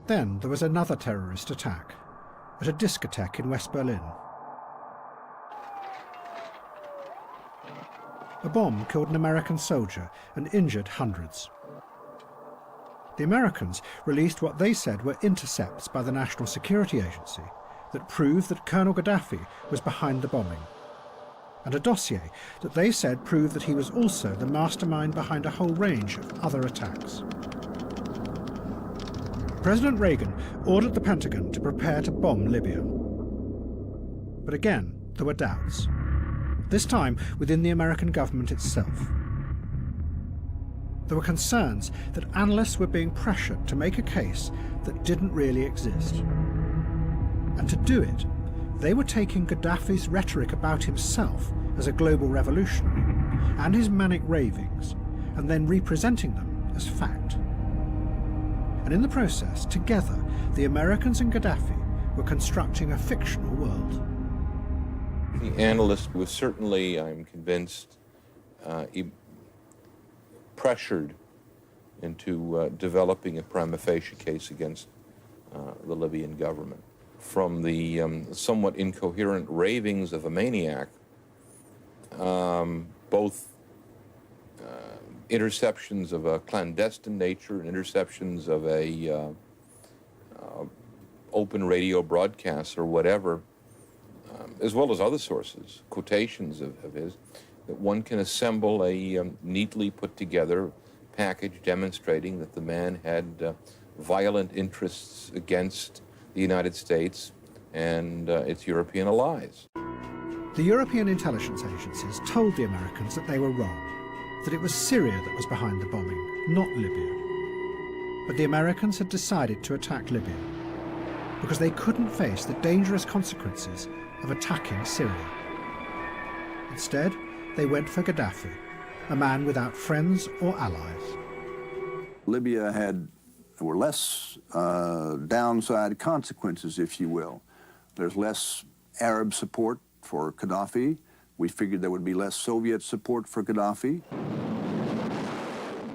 Then there was another terrorist attack at a discotheque in West Berlin. A bomb killed an American soldier and injured hundreds. The Americans released what they said were intercepts by the National Security Agency that proved that Colonel Gaddafi was behind the bombing, and a dossier that they said proved that he was also the mastermind behind a whole range of other attacks. President Reagan ordered the Pentagon to prepare to bomb Libya. But again, there were doubts, this time within the American government itself. There were concerns that analysts were being pressured to make a case that didn't really exist. And to do it, they were taking Gaddafi's rhetoric about himself as a global revolutionary and his manic ravings, and then representing them as fact. And in the process, together, the Americans and Gaddafi were constructing a fictional world. The analyst was certainly, I'm convinced, pressured into developing a prima facie case against the Libyan government. From the somewhat incoherent ravings of a maniac, both interceptions of a clandestine nature and interceptions of a open radio broadcasts or whatever, as well as other sources, quotations of his, that one can assemble a neatly put together package demonstrating that the man had violent interests against the United States and its European allies. The European intelligence agencies told the Americans that they were wrong, that it was Syria that was behind the bombing, not Libya. But the Americans had decided to attack Libya because they couldn't face the dangerous consequences of attacking Syria. Instead, they went for Gaddafi, a man without friends or allies. Libya were less downside consequences, if you will. There's less Arab support for Gaddafi. We figured there would be less Soviet support for Gaddafi.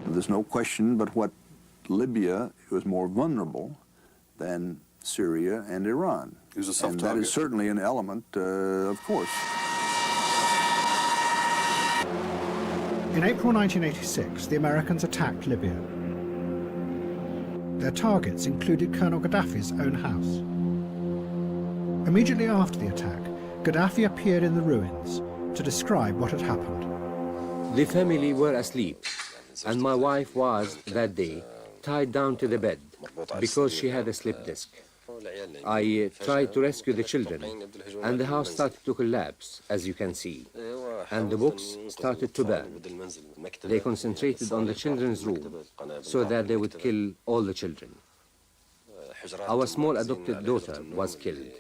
There's no question but what Libya was more vulnerable than Syria and Iran. It was a soft and target. That is certainly an element, of course. In April 1986, the Americans attacked Libya. Their targets included Colonel Gaddafi's own house. Immediately after the attack, Gaddafi appeared in the ruins to describe what had happened. The family were asleep, and my wife was, that day, tied down to the bed because she had a slip disc. I tried to rescue the children, and the house started to collapse, as you can see, and the books started to burn. They concentrated on the children's room so that they would kill all the children. Our small adopted daughter was killed,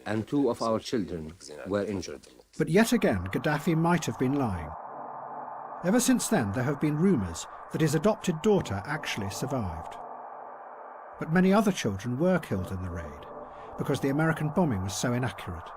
and 2 of our children were injured. But yet again, Gaddafi might have been lying. Ever since then, there have been rumors that his adopted daughter actually survived. But many other children were killed in the raid because the American bombing was so inaccurate.